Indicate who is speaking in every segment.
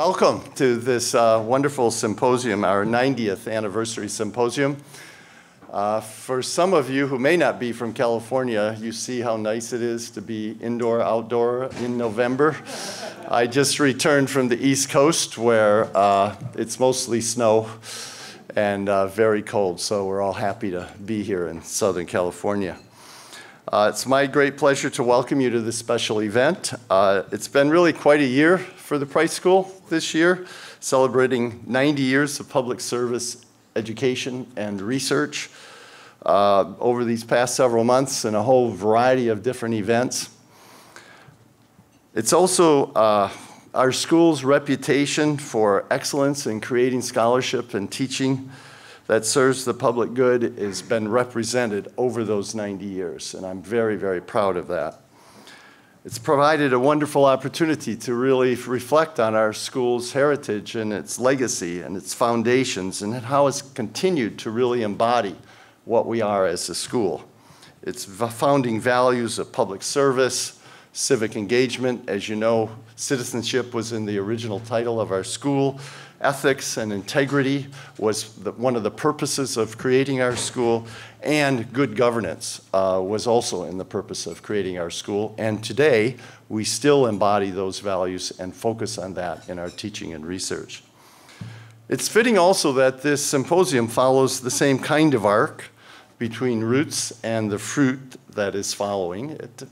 Speaker 1: Welcome to this wonderful symposium, our 90th anniversary symposium. For some of you who may not be from California, you see how nice it is to be indoor, outdoor in November. I just returned from the East Coast where it's mostly snow and very cold, so we're all happy to be here in Southern California. It's my great pleasure to welcome you to this special event. It's been really quite a year for the Price School this year, celebrating 90 years of public service, education, and research over these past several months in a whole variety of different events. It's also our school's reputation for excellence in creating scholarship and teaching that serves the public good has been represented over those 90 years, and I'm very, very proud of that. It's provided a wonderful opportunity to really reflect on our school's heritage and its legacy and its foundations and how it's continued to really embody what we are as a school. Its founding values of public service, civic engagement. As you know, citizenship was in the original title of our school. Ethics and integrity was one of the purposes of creating our school, and good governance was also in the purpose of creating our school. And today, we still embody those values and focus on that in our teaching and research. It's fitting also that this symposium follows the same kind of arc between roots and the fruit that is following it.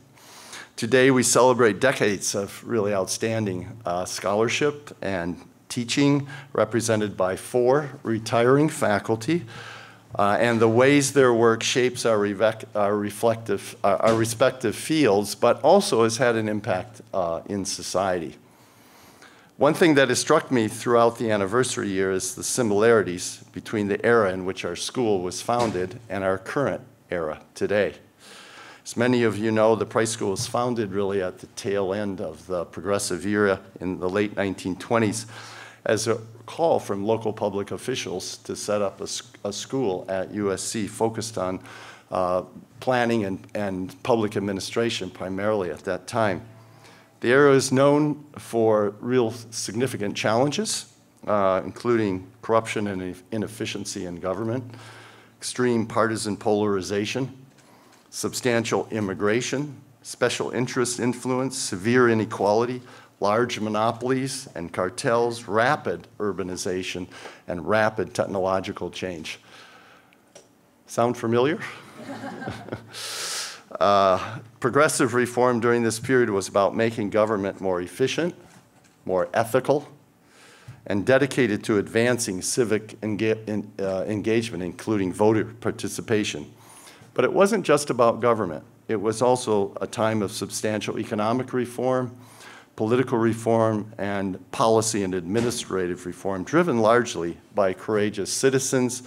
Speaker 1: Today, we celebrate decades of really outstanding scholarship and teaching, represented by 4 retiring faculty, and the ways their work shapes our respective fields, but also has had an impact in society. One thing that has struck me throughout the anniversary year is the similarities between the era in which our school was founded and our current era today. As many of you know, the Price School was founded really at the tail end of the progressive era in the late 1920s as a call from local public officials to set up a school at USC focused on planning and public administration primarily at that time. The area is known for real significant challenges, including corruption and inefficiency in government, extreme partisan polarization, substantial immigration, special interest influence, severe inequality, large monopolies and cartels, rapid urbanization, and rapid technological change. Sound familiar? Progressive reform during this period was about making government more efficient, more ethical, and dedicated to advancing civic engagement, including voter participation. But it wasn't just about government. It was also a time of substantial economic reform, political reform, and policy and administrative reform, driven largely by courageous citizens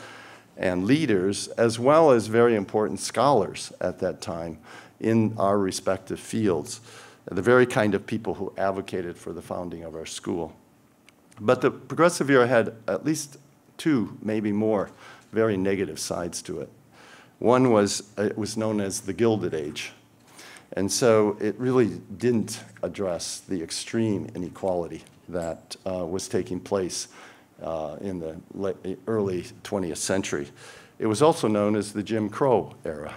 Speaker 1: and leaders, as well as very important scholars at that time in our respective fields, the very kind of people who advocated for the founding of our school. But the progressive era had at least 2, maybe more, very negative sides to it. One was, it was known as the Gilded Age. And so it really didn't address the extreme inequality that was taking place in the early 20th century. It was also known as the Jim Crow era,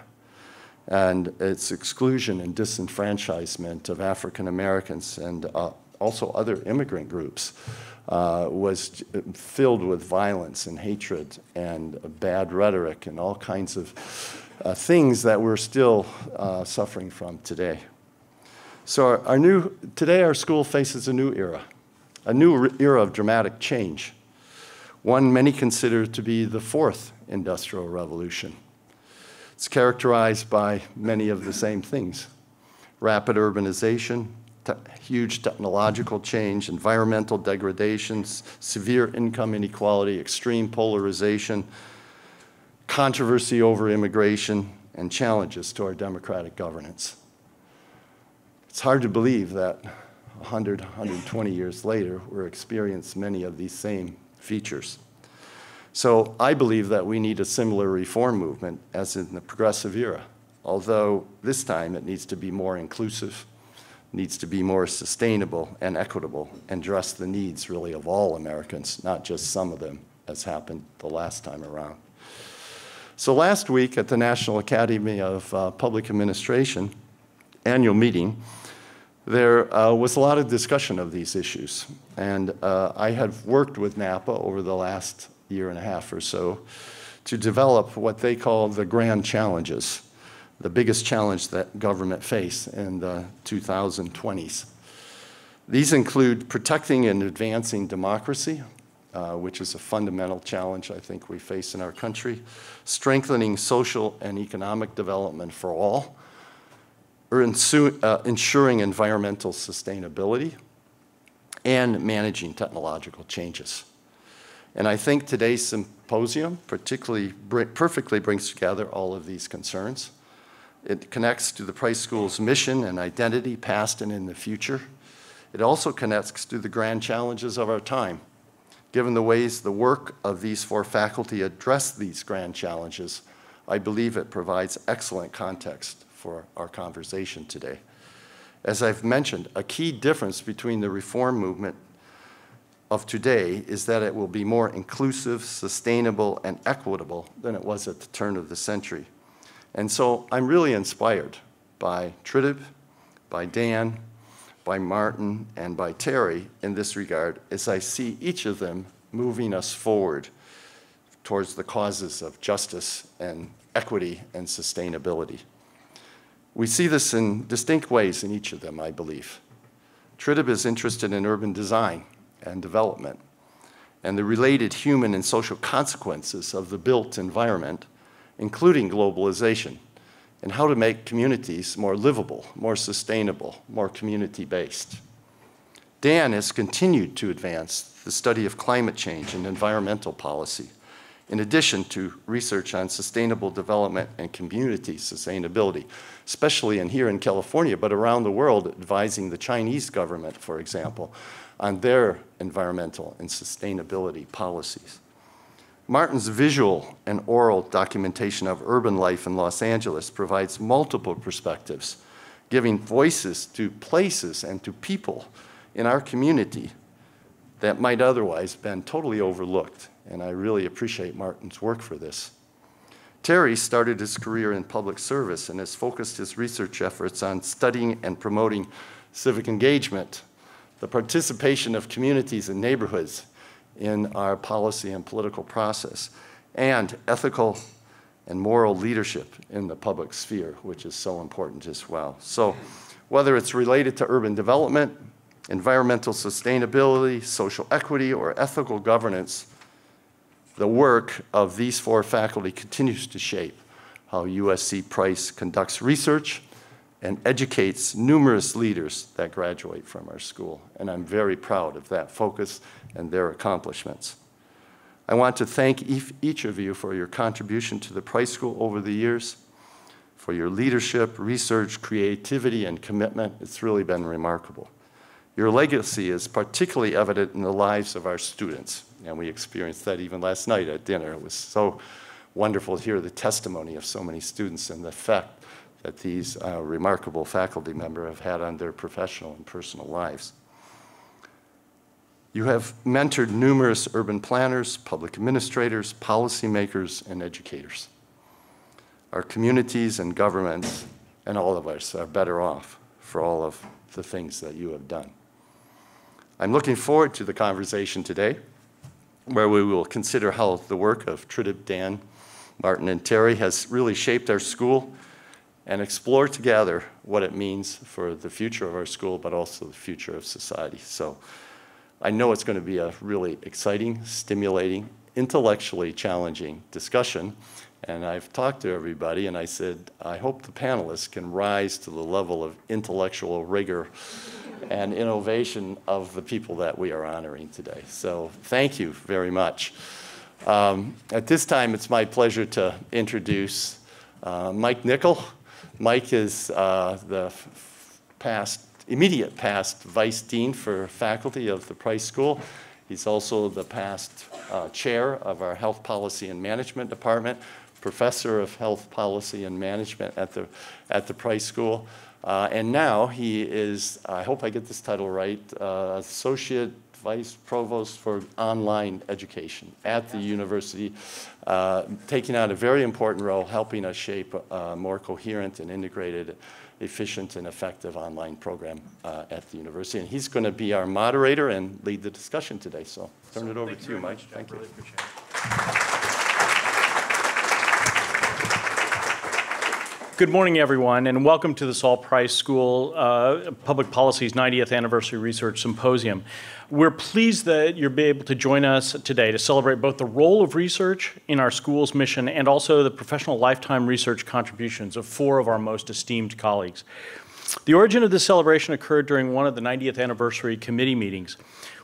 Speaker 1: and its exclusion and disenfranchisement of African Americans and also other immigrant groups was filled with violence and hatred and bad rhetoric and all kinds of things that we're still suffering from today. So today our school faces a new era of dramatic change, one many consider to be the 4th industrial revolution. It's characterized by many of the same things: rapid urbanization, huge technological change, environmental degradations, severe income inequality, extreme polarization, controversy over immigration, and challenges to our democratic governance. It's hard to believe that 100, 120 years later, we're experiencing many of these same features. So I believe that we need a similar reform movement as in the progressive era, although this time it needs to be more inclusive, needs to be more sustainable and equitable and address the needs really of all Americans, not just some of them, as happened the last time around. So last week at the National Academy of Public Administration annual meeting, there was a lot of discussion of these issues. And I have worked with NAPA over the last year and a half or so to develop what they call the grand challenges, the biggest challenge that government face in the 2020s. These include protecting and advancing democracy, which is a fundamental challenge I think we face in our country, strengthening social and economic development for all, or ensuring environmental sustainability, and managing technological changes. And I think today's symposium perfectly brings together all of these concerns. It connects to the Price School's mission and identity, past and in the future. It also connects to the grand challenges of our time. Given the ways the work of these four faculty address these grand challenges, I believe it provides excellent context for our conversation today. As I've mentioned, a key difference between the reform movement of today is that it will be more inclusive, sustainable, and equitable than it was at the turn of the century. And so I'm really inspired by Tridib, by Dan, by Martin, and by Terry in this regard, as I see each of them moving us forward towards the causes of justice and equity and sustainability. We see this in distinct ways in each of them, I believe. Tridib is interested in urban design and development and the related human and social consequences of the built environment, including globalization, and how to make communities more livable, more sustainable, more community-based. Dan has continued to advance the study of climate change and environmental policy, in addition to research on sustainable development and community sustainability, especially here in California, but around the world, advising the Chinese government, for example, on their environmental and sustainability policies. Martin's visual and oral documentation of urban life in Los Angeles provides multiple perspectives, giving voices to places and to people in our community that might otherwise have been totally overlooked. And I really appreciate Martin's work for this. Terry started his career in public service and has focused his research efforts on studying and promoting civic engagement, the participation of communities and neighborhoods in our policy and political process, and ethical and moral leadership in the public sphere, which is so important as well. So whether it's related to urban development, environmental sustainability, social equity, or ethical governance, the work of these four faculty continues to shape how USC Price conducts research and educates numerous leaders that graduate from our school. And I'm very proud of that focus and their accomplishments. I want to thank each of you for your contribution to the Price School over the years, for your leadership, research, creativity, and commitment. It's really been remarkable. Your legacy is particularly evident in the lives of our students, and we experienced that even last night at dinner. It was so wonderful to hear the testimony of so many students and the effect that these remarkable faculty members have had on their professional and personal lives. You have mentored numerous urban planners, public administrators, policymakers, and educators. Our communities and governments and all of us are better off for all of the things that you have done. I'm looking forward to the conversation today, where we will consider how the work of Tridib, Dan, Martin, and Terry has really shaped our school and explore together what it means for the future of our school, but also the future of society. So I know it's going to be a really exciting, stimulating, intellectually challenging discussion. And I've talked to everybody, and I said, I hope the panelists can rise to the level of intellectual rigor and innovation of the people that we are honoring today. So thank you very much. At this time, it's my pleasure to introduce Mike Nickel. Mike is the immediate past Vice Dean for faculty of the Price School. He's also the past chair of our Health Policy and Management Department, professor of Health Policy and Management at the Price School, And now he is, I hope I get this title right, Associate Vice Provost for Online Education at the university, taking on a very important role, helping us shape a more coherent and integrated, efficient and effective online program at the university. And he's going to be our moderator and lead the discussion today. So turn it over to you, Mike. Thank you.
Speaker 2: Really appreciate it. Good morning, everyone, and welcome to the Saul Price School Public Policy's 90th Anniversary Research Symposium. We're pleased that you'll be able to join us today to celebrate both the role of research in our school's mission and also the professional lifetime research contributions of 4 of our most esteemed colleagues. The origin of this celebration occurred during one of the 90th Anniversary Committee meetings.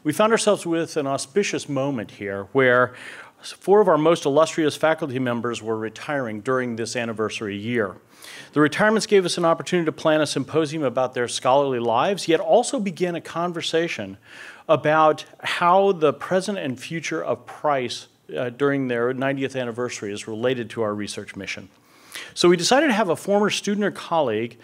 Speaker 2: We found ourselves with an auspicious moment here where 4 of our most illustrious faculty members were retiring during this anniversary year. The retirements gave us an opportunity to plan a symposium about their scholarly lives, yet also begin a conversation about how the present and future of Price during their 90th anniversary is related to our research mission. So we decided to have a former student or colleague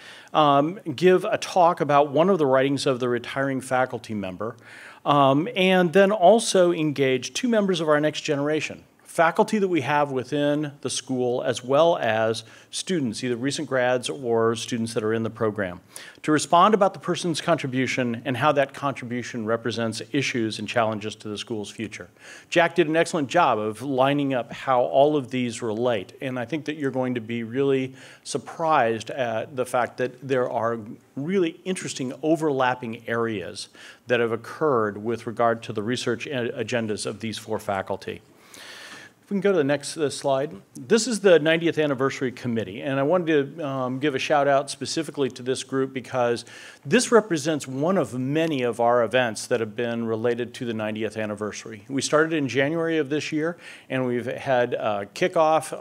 Speaker 2: give a talk about one of the writings of the retiring faculty member, and then also engage 2 members of our next generation, faculty that we have within the school, as well as students, either recent grads or students that are in the program, to respond about the person's contribution and how that contribution represents issues and challenges to the school's future. Jack did an excellent job of lining up how all of these relate, and I think that you're going to be really surprised at the fact that there are really interesting overlapping areas that have occurred with regard to the research agendas of these 4 faculty. We can go to the next slide. This is the 90th Anniversary Committee, and I wanted to give a shout out specifically to this group because this represents one of many of our events that have been related to the 90th anniversary. We started in January of this year, and we've had a kickoff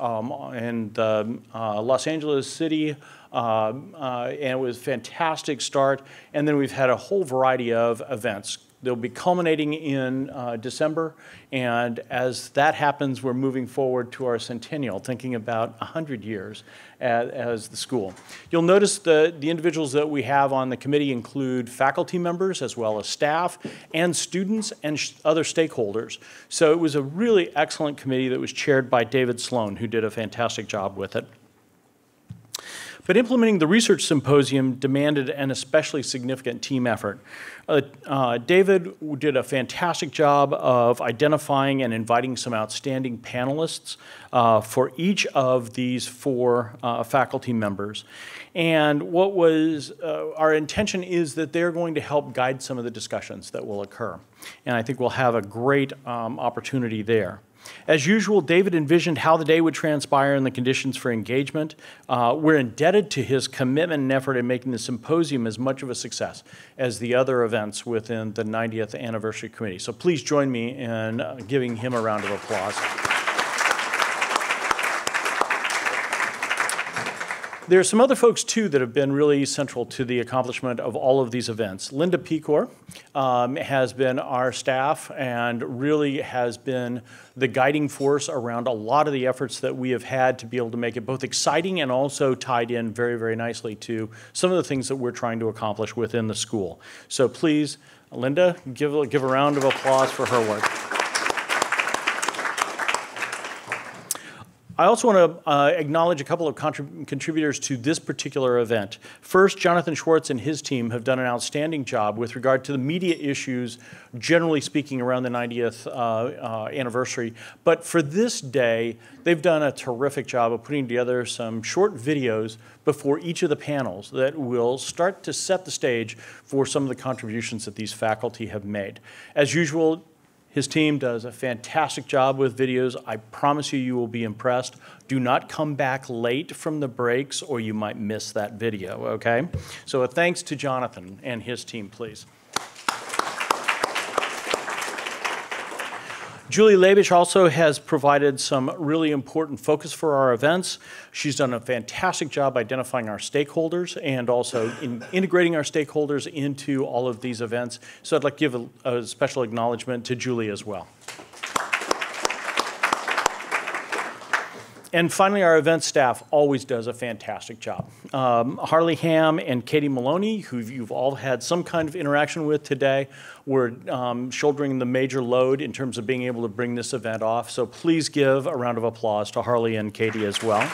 Speaker 2: in the Los Angeles City, and it was a fantastic start, and then we've had a whole variety of events. They'll be culminating in December, and as that happens, we're moving forward to our centennial, thinking about 100 years as the school. You'll notice the individuals that we have on the committee include faculty members, as well as staff, and students and other stakeholders. So it was a really excellent committee that was chaired by David Sloan, who did a fantastic job with it. But implementing the research symposium demanded an especially significant team effort. David did a fantastic job of identifying and inviting some outstanding panelists for each of these 4 faculty members. And what was our intention is that they're going to help guide some of the discussions that will occur. And I think we'll have a great opportunity there. As usual, David envisioned how the day would transpire and the conditions for engagement. We're indebted to his commitment and effort in making the symposium as much of a success as the other events within the 90th Anniversary Committee. So please join me in giving him a round of applause. There are some other folks, too, that have been really central to the accomplishment of all of these events. Linda Pecor has been our staff and really has been the guiding force around a lot of the efforts that we have had to be able to make it both exciting and also tied in very, very nicely to some of the things that we're trying to accomplish within the school. So please, Linda, give a round of applause for her work. I also want to acknowledge a couple of contributors to this particular event. First, Jonathan Schwartz and his team have done an outstanding job with regard to the media issues, generally speaking, around the 90th anniversary. But for this day, they've done a terrific job of putting together some short videos before each of the panels that will start to set the stage for some of the contributions that these faculty have made. As usual, his team does a fantastic job with videos. I promise you, you will be impressed. Do not come back late from the breaks or you might miss that video, okay? So a thanks to Jonathan and his team, please. Julie Labish also has provided some really important focus for our events. She's done a fantastic job identifying our stakeholders and also in integrating our stakeholders into all of these events. So I'd like to give a special acknowledgement to Julie as well. And finally, our event staff always does a fantastic job. Harley Ham and Katie Maloney, who you've all had some kind of interaction with today, were shouldering the major load in terms of being able to bring this event off. So please give a round of applause to Harley and Katie as well.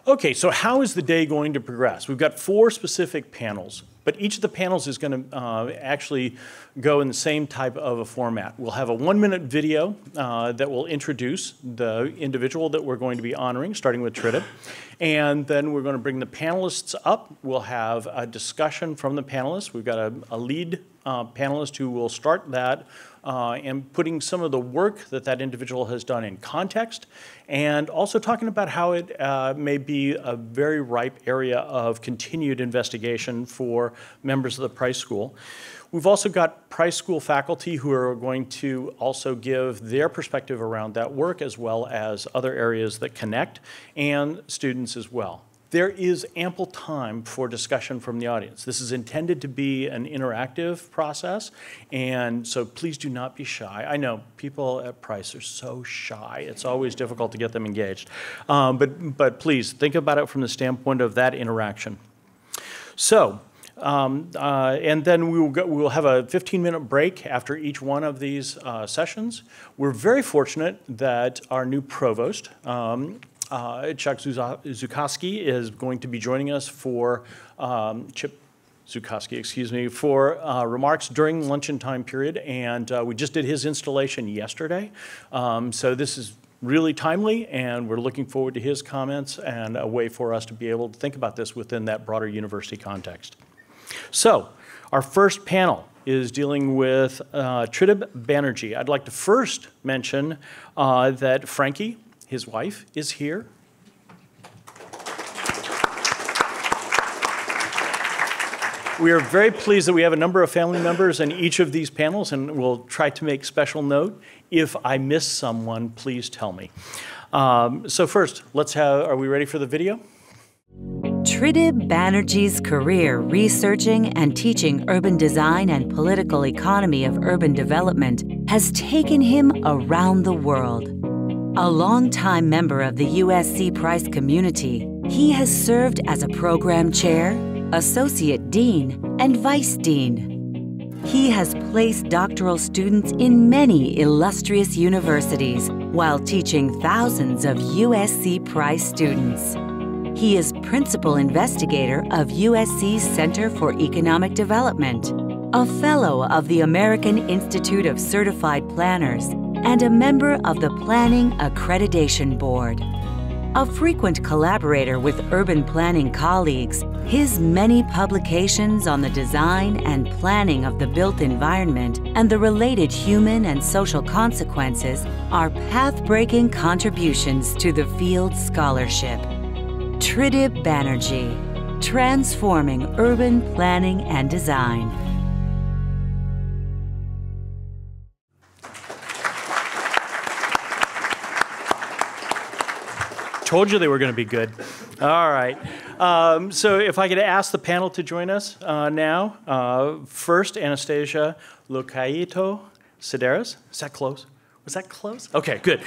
Speaker 2: Okay, so how is the day going to progress? We've got 4 specific panels, but each of the panels is going to actually go in the same type of a format. We'll have a 1-minute video that will introduce the individual that we're going to be honoring, starting with Tridib. And then we're going to bring the panelists up. We'll have a discussion from the panelists. We've got a lead panelist who will start that and putting some of the work that that individual has done in context, and also talking about how it may be a very ripe area of continued investigation for members of the Price School. We've also got Price School faculty who are going to also give their perspective around that work, as well as other areas that connect, and students as well. There is ample time for discussion from the audience. This is intended to be an interactive process, and so please do not be shy. I know people at Price are so shy. It's always difficult to get them engaged. But please think about it from the standpoint of that interaction. So, and then we will have a 15-minute break after each one of these sessions. We're very fortunate that our new provost, Chuck Zukowski, is going to be joining us for Chip Zukowski, excuse me, for remarks during luncheon time period, and we just did his installation yesterday. So this is really timely, and we're looking forward to his comments and a way for us to be able to think about this within that broader university context. So our first panel is dealing with Tridib Banerjee. I'd like to first mention that Frankie, his wife, is here. We are very pleased that we have a number of family members in each of these panels, and we'll try to make special note. If I miss someone, please tell me. So first, are we ready for the video?
Speaker 3: Tridib Banerjee's career researching and teaching urban design and political economy of urban development has taken him around the world. A longtime member of the USC Price community, he has served as a program chair, associate dean, and vice dean. He has placed doctoral students in many illustrious universities while teaching thousands of USC Price students. He is principal investigator of USC's Center for Economic Development, a fellow of the American Institute of Certified Planners, and a member of the Planning Accreditation Board. A frequent collaborator with urban planning colleagues, his many publications on the design and planning of the built environment and the related human and social consequences are path-breaking contributions to the field's scholarship. Tridib Banerjee, transforming urban planning and design.
Speaker 2: Told you they were going to be good. All right. So if I could ask the panel to join us now. First, Anastasia Loukaitou-Sideris. Is that close? Was that close? Okay, good.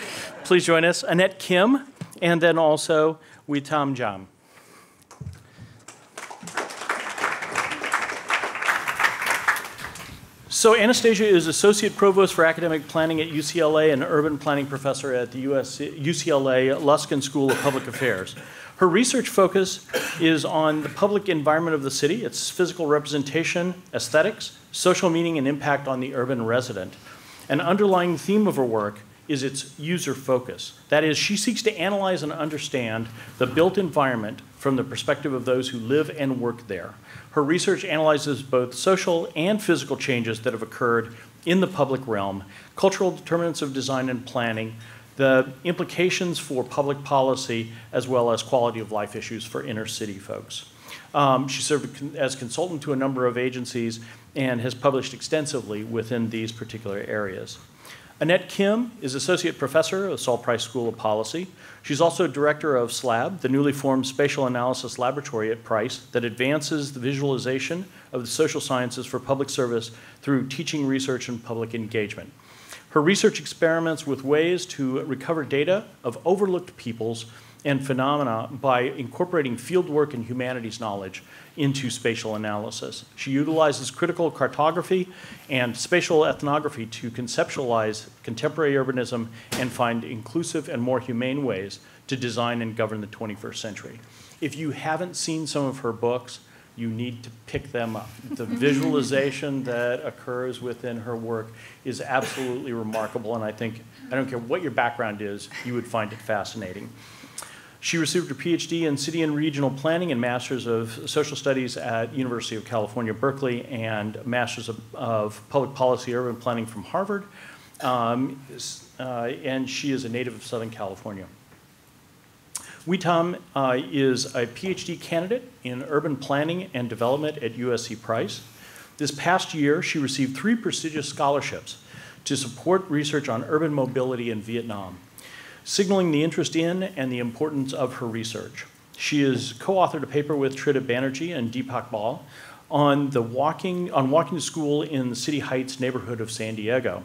Speaker 2: Please join us. Annette M, and then also Huê-Tâm Jamme. So Anastasia is Associate Provost for Academic Planning at UCLA and Urban Planning Professor at the UCLA Luskin School of Public Affairs. Her research focus is on the public environment of the city, its physical representation, aesthetics, social meaning, and impact on the urban resident. An underlying theme of her work is its user focus. That is, she seeks to analyze and understand the built environment from the perspective of those who live and work there. Her research analyzes both social and physical changes that have occurred in the public realm, cultural determinants of design and planning, the implications for public policy, as well as quality of life issues for inner city folks. She served as consultant to a number of agencies and has published extensively within these particular areas. Annette M is Associate Professor of the Saul Price School of Policy. She's also Director of SLAB, the newly formed Spatial Analysis Laboratory at Price that advances the visualization of the social sciences for public service through teaching, research, and public engagement. Her research experiments with ways to recover data of overlooked peoples and phenomena by incorporating fieldwork and humanities knowledge into spatial analysis. She utilizes critical cartography and spatial ethnography to conceptualize contemporary urbanism and find inclusive and more humane ways to design and govern the 21st century. If you haven't seen some of her books, you need to pick them up. The visualization that occurs within her work is absolutely remarkable, and I think, I don't care what your background is, you would find it fascinating. She received her PhD in City and Regional Planning and Masters of Social Studies at University of California, Berkeley, and Masters of Public Policy Urban Planning from Harvard. And she is a native of Southern California. Huê-Tâm is a PhD candidate in urban planning and development at USC Price. This past year, she received 3 prestigious scholarships to support research on urban mobility in Vietnam, signaling the interest in and the importance of her research. She has co-authored a paper with Tridib Banerjee and Deepak Bal on walking to school in the City Heights neighborhood of San Diego,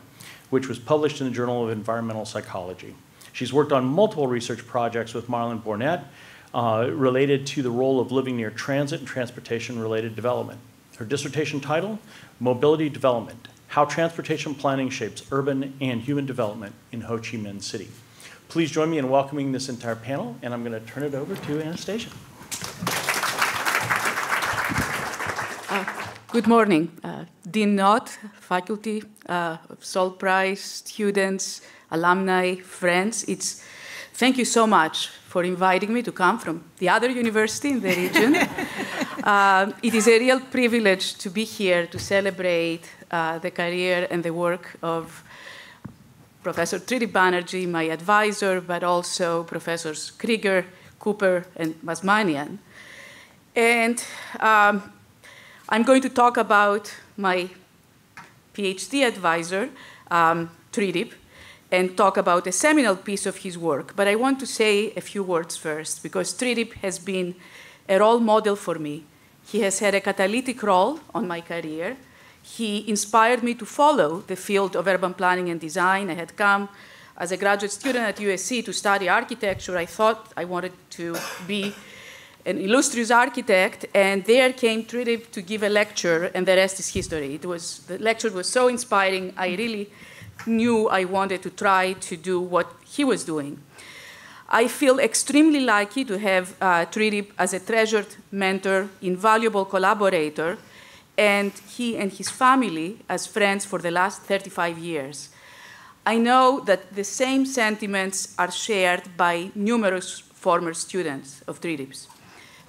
Speaker 2: which was published in the Journal of Environmental Psychology. She's worked on multiple research projects with Marlon Bornet related to the role of living near transit and transportation-related development. Her dissertation title, Mobility Development, How Transportation Planning Shapes Urban and Human Development in Ho Chi Minh City. Please join me in welcoming this entire panel, and I'm going to turn it over to Anastasia.
Speaker 4: Good morning, Dean Knott, faculty, SOL Prize, students, alumni, friends. Thank you so much for inviting me to come from the other university in the region. It is a real privilege to be here to celebrate the career and the work of Professor Tridib Banerjee, my advisor, but also Professors Krieger, Cooper, and Mazmanian. And I'm going to talk about my PhD advisor, Tridib, and talk about a seminal piece of his work. But I want to say a few words first, because Tridib has been a role model for me. He has had a catalytic role on my career. He inspired me to follow the field of urban planning and design. I had come as a graduate student at USC to study architecture. I thought I wanted to be an illustrious architect, and there came Tridib to give a lecture, and the rest is history. The lecture was so inspiring, I really knew I wanted to try to do what he was doing. I feel extremely lucky to have Tridib as a treasured mentor, invaluable collaborator, and he and his family as friends for the last 35 years. I know that the same sentiments are shared by numerous former students of Tridib's.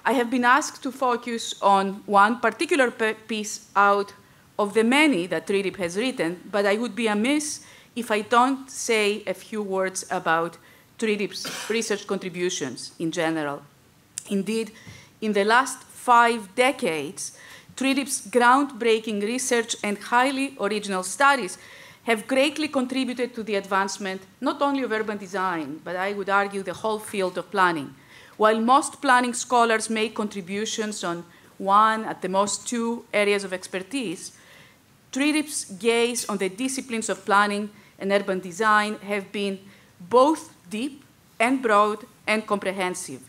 Speaker 4: I have been asked to focus on one particular piece out of the many that Tridib has written, but I would be amiss if I don't say a few words about Tridib's research contributions in general. Indeed, in the last 5 decades, Tridib's groundbreaking research and highly original studies have greatly contributed to the advancement not only of urban design, but I would argue the whole field of planning. While most planning scholars make contributions on 1, at the most 2 areas of expertise, Tridib's gaze on the disciplines of planning and urban design have been both deep and broad and comprehensive.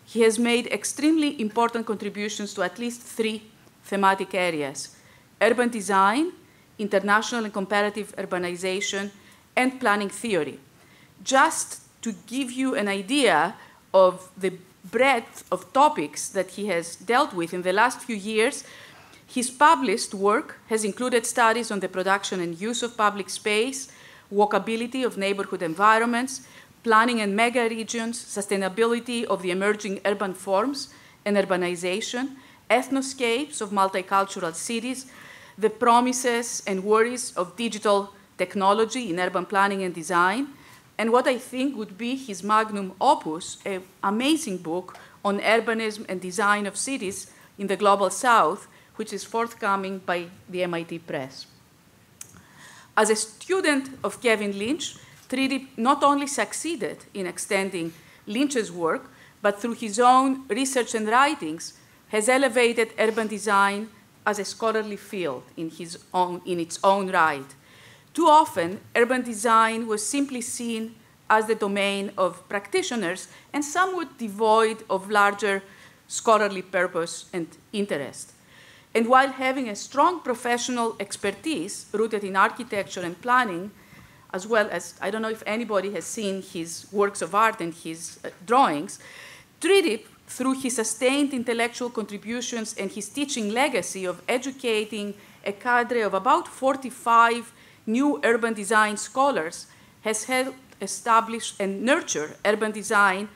Speaker 4: He has made extremely important contributions to at least 3 thematic areas: urban design, international and comparative urbanization, and planning theory. Just to give you an idea of the breadth of topics that he has dealt with in the last few years, his published work has included studies on the production and use of public space, walkability of neighborhood environments, planning and mega-regions, sustainability of the emerging urban forms and urbanization, ethnoscapes of multicultural cities, the promises and worries of digital technology in urban planning and design, and what I think would be his magnum opus, an amazing book on urbanism and design of cities in the Global South, which is forthcoming by the MIT Press. As a student of Kevin Lynch, Tridib not only succeeded in extending Lynch's work, but through his own research and writings, has elevated urban design as a scholarly field in its own right. Too often, urban design was simply seen as the domain of practitioners and somewhat devoid of larger scholarly purpose and interest. And while having a strong professional expertise rooted in architecture and planning, as well as, I don't know if anybody has seen his works of art and his drawings, Tridib, through his sustained intellectual contributions and his teaching legacy of educating a cadre of about 45 new urban design scholars, has helped establish and nurture urban design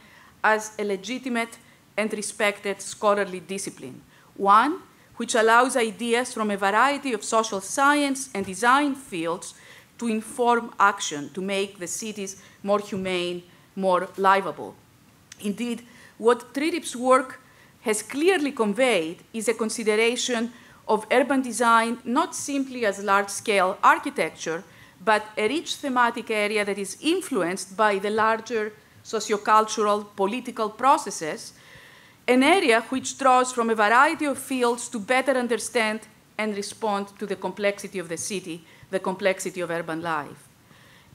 Speaker 4: as a legitimate and respected scholarly discipline, one which allows ideas from a variety of social science and design fields to inform action, to make the cities more humane, more livable. Indeed, what Tridib's work has clearly conveyed is a consideration of urban design not simply as large-scale architecture, but a rich thematic area that is influenced by the larger sociocultural political processes, an area which draws from a variety of fields to better understand and respond to the complexity of the city, the complexity of urban life.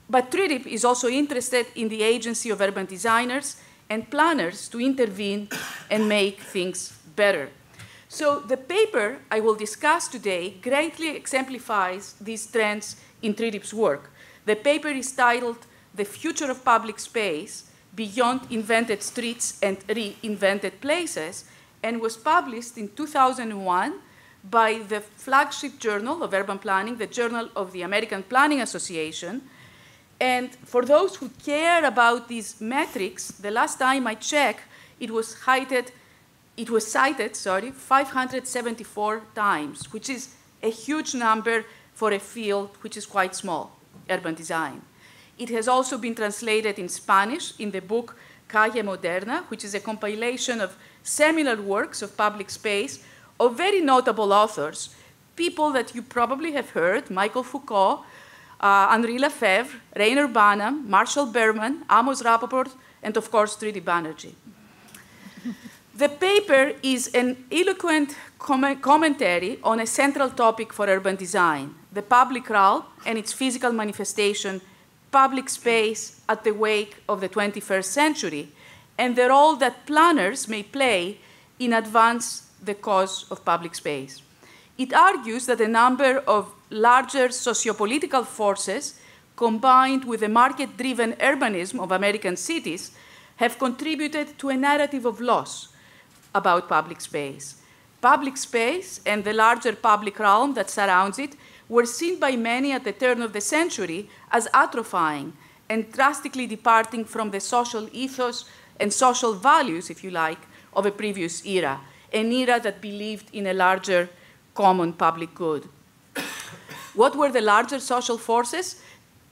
Speaker 4: But Tridib is also interested in the agency of urban designers and planners to intervene and make things better. So the paper I will discuss today greatly exemplifies these trends in Tridib's work. The paper is titled "The Future of Public Space, Beyond Invented Streets and Reinvented Places," and was published in 2001 by the flagship journal of urban planning, the Journal of the American Planning Association. And for those who care about these metrics, the last time I checked, it was cited 574 times, which is a huge number for a field which is quite small, urban design. It has also been translated in Spanish in the book Calle Moderna, which is a compilation of seminal works of public space of very notable authors, people that you probably have heard: Michael Foucault, Henri Lefebvre, Rainer Banham, Marshall Berman, Amos Rappaport, and of course, Trib Banerjee. The paper is an eloquent commentary on a central topic for urban design: the public realm and its physical manifestation, public space at the wake of the 21st century, and the role that planners may play in advance the cause of public space. It argues that a number of larger sociopolitical forces, combined with the market-driven urbanism of American cities, have contributed to a narrative of loss about public space. Public space and the larger public realm that surrounds it were seen by many at the turn of the century as atrophying and drastically departing from the social ethos and social values, if you like, of a previous era, an era that believed in a larger common public good. What were the larger social forces?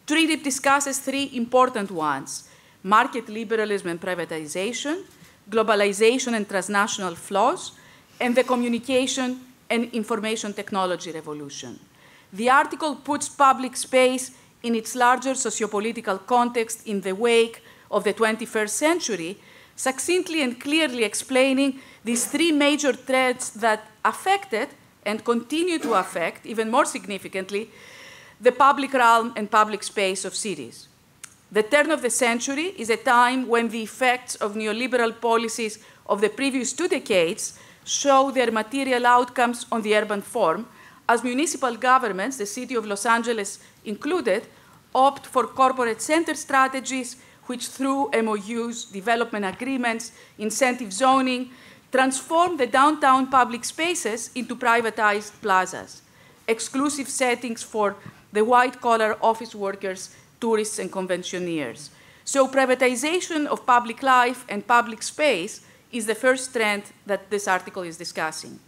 Speaker 4: Tridib discusses three important ones: market liberalism and privatization, globalization and transnational flows, and the communication and information technology revolution. The article puts public space in its larger sociopolitical context in the wake of the 21st century, succinctly and clearly explaining these three major trends that affected and continue to affect, even more significantly, the public realm and public space of cities. The turn of the century is a time when the effects of neoliberal policies of the previous 2 decades show their material outcomes on the urban form, as municipal governments, the city of Los Angeles included, opt for corporate center strategies which, through MOUs, development agreements, incentive zoning, transform the downtown public spaces into privatized plazas, exclusive settings for the white-collar office workers, tourists, and conventioneers. So privatization of public life and public space is the first trend that this article is discussing.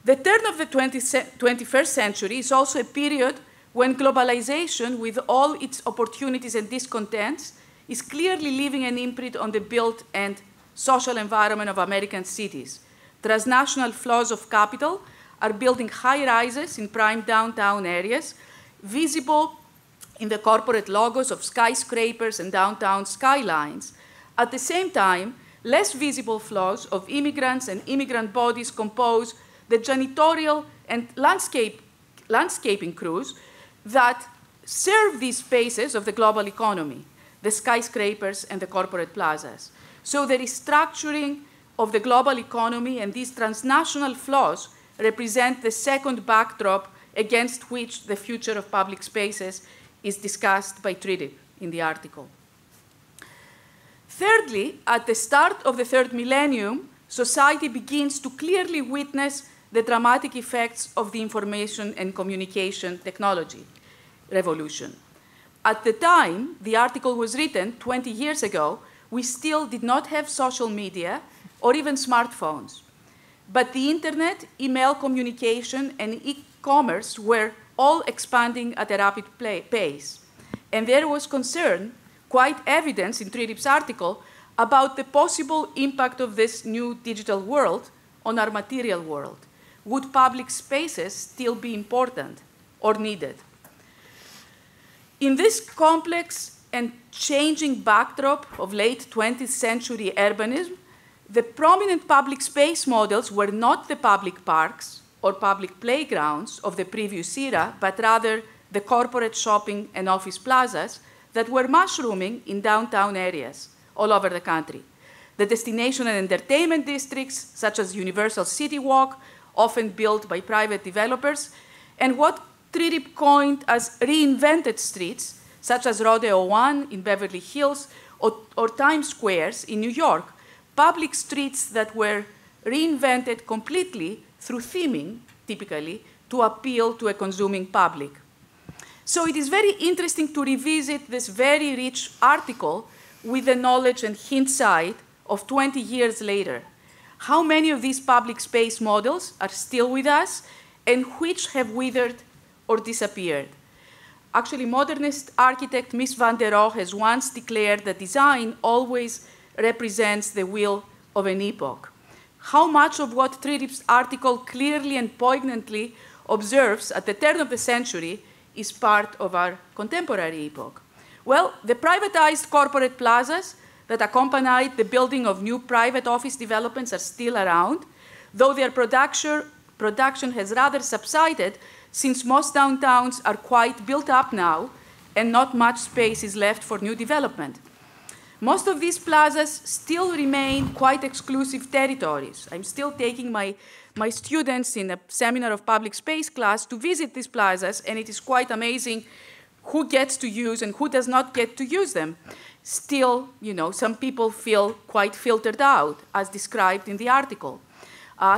Speaker 4: The turn of the 21st century is also a period when globalization, with all its opportunities and discontents, is clearly leaving an imprint on the built and social environment of American cities. Transnational flows of capital are building high-rises in prime downtown areas, visible in the corporate logos of skyscrapers and downtown skylines. At the same time, less visible flows of immigrants and immigrant bodies compose the janitorial and landscaping crews that serve these spaces of the global economy, the skyscrapers and the corporate plazas. So the restructuring of the global economy and these transnational flows represent the second backdrop against which the future of public spaces is discussed by Tridib in the article. Thirdly, at the start of the third millennium, society begins to clearly witness the dramatic effects of the information and communication technology revolution. At the time the article was written, 20 years ago, we still did not have social media or even smartphones. But the internet, email communication, and e-commerce were all expanding at a rapid pace. And there was concern, quite evident in Tridib's article, about the possible impact of this new digital world on our material world. Would public spaces still be important or needed? In this complex and changing backdrop of late 20th century urbanism, the prominent public space models were not the public parks or public playgrounds of the previous era, but rather the corporate shopping and office plazas that were mushrooming in downtown areas all over the country. The destination and entertainment districts, such as Universal City Walk, often built by private developers, and what Tridib coined as reinvented streets, such as Rodeo 1 in Beverly Hills or Times Squares in New York, public streets that were reinvented completely through theming, typically, to appeal to a consuming public. So it is very interesting to revisit this very rich article with the knowledge and hindsight of 20 years later. How many of these public space models are still with us and which have withered or disappeared? Actually, modernist architect Mies van der Rohe has once declared that design always represents the will of an epoch. How much of what Tridib's article clearly and poignantly observes at the turn of the century is part of our contemporary epoch? Well, the privatized corporate plazas that accompanied the building of new private office developments are still around, though their production has rather subsided since most downtowns are quite built up now and not much space is left for new development. Most of these plazas still remain quite exclusive territories. I'm still taking my students in a seminar of public space class to visit these plazas, and it is quite amazing who gets to use and who does not get to use them. Still, some people feel quite filtered out, as described in the article.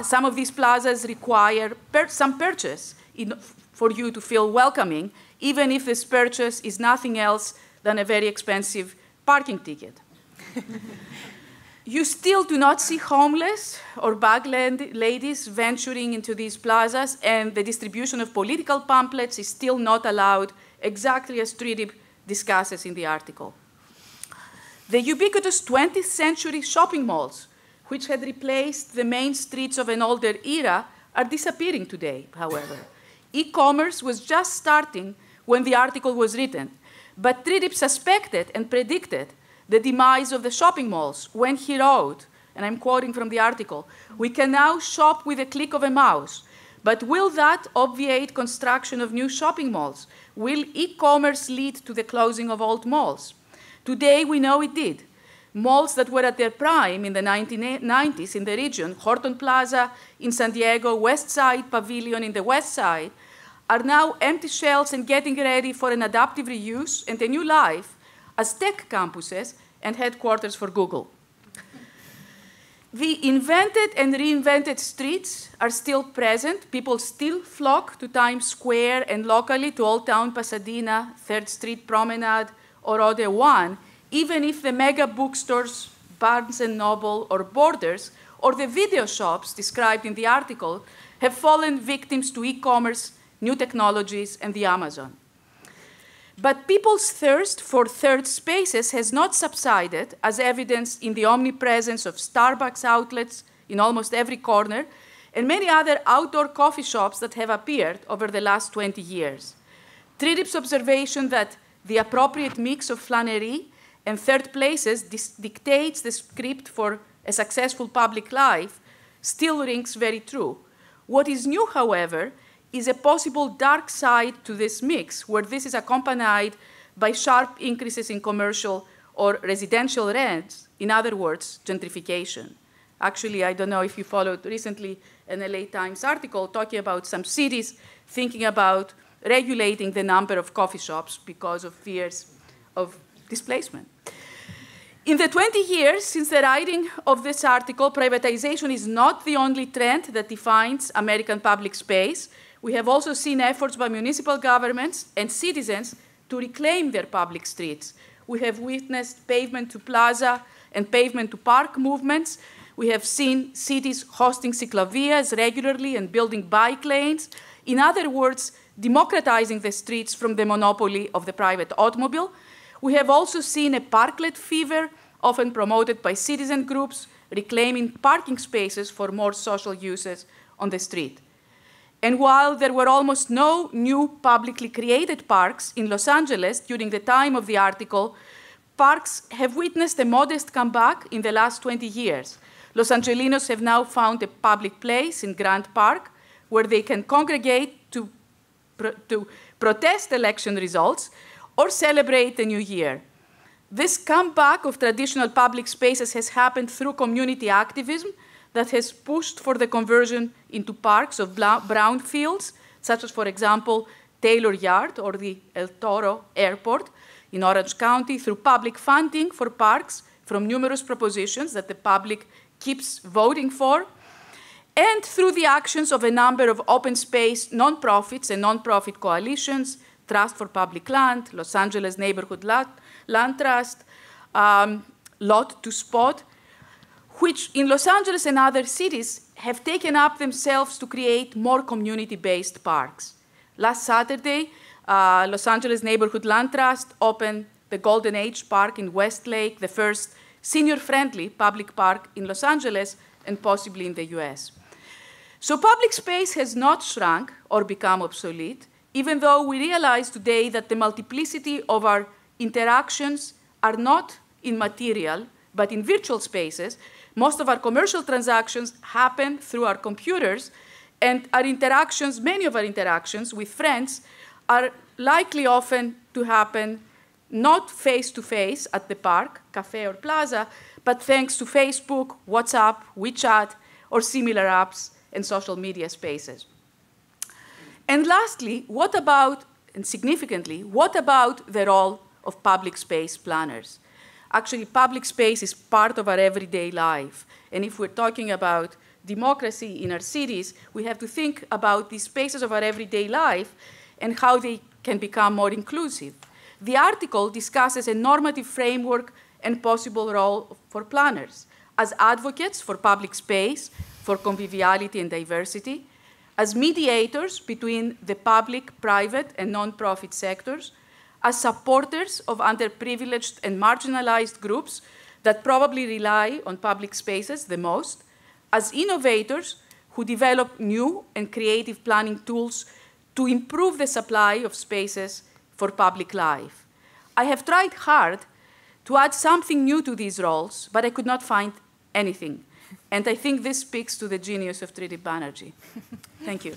Speaker 4: Some of these plazas require some purchase for you to feel welcoming, even if this purchase is nothing else than a very expensive parking ticket. You still do not see homeless or bag ladies venturing into these plazas, and the distribution of political pamphlets is still not allowed, exactly as Tridib discusses in the article. The ubiquitous 20th century shopping malls, which had replaced the main streets of an older era, are disappearing today, however. E-commerce was just starting when the article was written, but Tridib suspected and predicted the demise of the shopping malls when he wrote, and I'm quoting from the article, "We can now shop with a click of a mouse, but will that obviate construction of new shopping malls? Will e-commerce lead to the closing of old malls?" Today, we know it did. Malls that were at their prime in the 1990s in the region, Horton Plaza in San Diego, West Side Pavilion in the West Side, are now empty shells and getting ready for an adaptive reuse and a new life as tech campuses and headquarters for Google. The invented and reinvented streets are still present. People still flock to Times Square and locally to Old Town Pasadena, 3rd Street Promenade, or Rodeo 1, even if the mega bookstores, Barnes & Noble, or Borders, or the video shops described in the article have fallen victims to e-commerce, new technologies, and the Amazon. But people's thirst for third spaces has not subsided, as evidenced in the omnipresence of Starbucks outlets in almost every corner, and many other outdoor coffee shops that have appeared over the last 20 years. Tridib's observation that the appropriate mix of flannery and third places dictates the script for a successful public life still rings very true. What is new, however, is a possible dark side to this mix, where this is accompanied by sharp increases in commercial or residential rents, in other words, gentrification. Actually, I don't know if you followed recently an LA Times article talking about some cities thinking about regulating the number of coffee shops because of fears of displacement. In the 20 years since the writing of this article, privatization is not the only trend that defines American public space. We have also seen efforts by municipal governments and citizens to reclaim their public streets. We have witnessed pavement to plaza and pavement to park movements. We have seen cities hosting ciclovias regularly and building bike lanes. In other words, democratizing the streets from the monopoly of the private automobile. We have also seen a parklet fever, often promoted by citizen groups, reclaiming parking spaces for more social uses on the street. And while there were almost no new publicly created parks in Los Angeles during the time of the article, parks have witnessed a modest comeback in the last 20 years. Los Angelinos have now found a public place in Grant Park where they can congregate to protest election results or celebrate the new year. This comeback of traditional public spaces has happened through community activism that has pushed for the conversion into parks of brown fields, such as, for example, Taylor Yard or the El Toro Airport in Orange County, through public funding for parks from numerous propositions that the public keeps voting for, and through the actions of a number of open space nonprofits and nonprofit coalitions, Trust for Public Land, Los Angeles Neighborhood Land Trust, Lot to Spot, which in Los Angeles and other cities have taken up themselves to create more community-based parks. Last Saturday, Los Angeles Neighborhood Land Trust opened the Golden Age Park in Westlake, the first senior-friendly public park in Los Angeles and possibly in the US. So public space has not shrunk or become obsolete, even though we realize today that the multiplicity of our interactions are not in material, but in virtual spaces. Most of our commercial transactions happen through our computers, and our interactions, many of our interactions with friends, are likely often to happen not face-to-face at the park, cafe, or plaza, but thanks to Facebook, WhatsApp, WeChat, or similar apps and social media spaces. And lastly, what about, and significantly, what about the role of public space planners? Actually, public space is part of our everyday life. And if we're talking about democracy in our cities, we have to think about these spaces of our everyday life and how they can become more inclusive. The article discusses a normative framework and possible role for planners as advocates for public space, for conviviality and diversity, as mediators between the public, private, and nonprofit sectors, as supporters of underprivileged and marginalized groups that probably rely on public spaces the most, as innovators who develop new and creative planning tools to improve the supply of spaces for public life. I have tried hard to add something new to these roles, but I could not find anything. And I think this speaks to the genius of Tridib Banerjee. Thank you.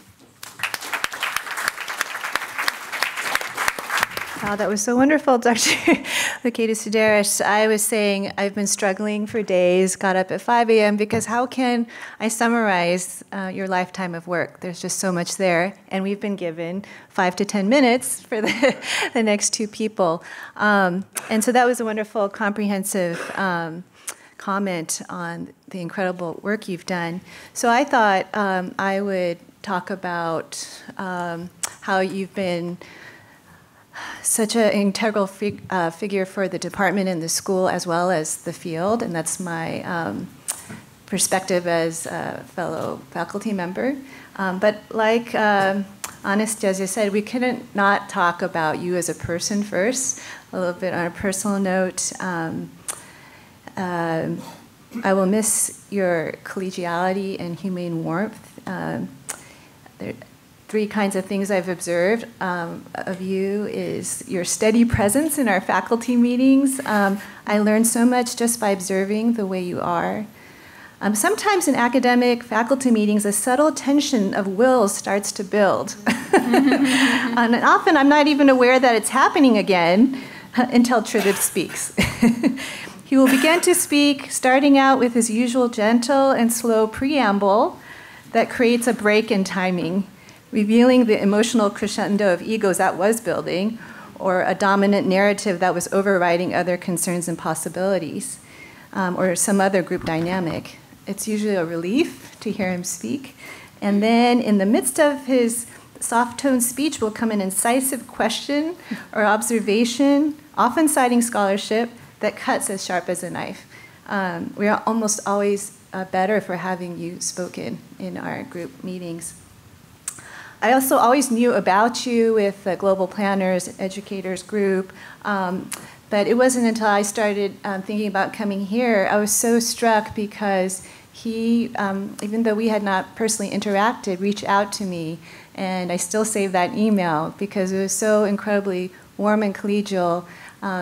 Speaker 5: Wow, that was so wonderful, Dr. Loukaitou-Sideris. I was saying I've been struggling for days, got up at 5 a.m. because how can I summarize your lifetime of work? There's just so much there, and we've been given 5 to 10 minutes for the next two people. And so that was a wonderful, comprehensive comment on the incredible work you've done. So I thought I would talk about how you've been such an integral figure for the department and the school as well as the field, and that's my perspective as a fellow faculty member. But like Anastasia said, we couldn't not talk about you as a person first, a little bit on a personal note. I will miss your collegiality and humane warmth. There are 3 kinds of things I've observed of you is your steady presence in our faculty meetings. I learned so much just by observing the way you are. Sometimes in academic faculty meetings, a subtle tension of wills starts to build. And often I'm not even aware that it's happening again until Tridib speaks. He will begin to speak, starting out with his usual gentle and slow preamble that creates a break in timing, revealing the emotional crescendo of egos that was building, or a dominant narrative that was overriding other concerns and possibilities, or some other group dynamic. It's usually a relief to hear him speak. And then in the midst of his soft-toned speech will come an incisive question or observation, often citing scholarship, that cuts as sharp as a knife. We are almost always better for having you spoken in our group meetings. I also always knew about you with the Global Planners Educators group, but it wasn't until I started thinking about coming here, I was so struck because he, even though we had not personally interacted, reached out to me, and I still save that email because it was so incredibly warm and collegial,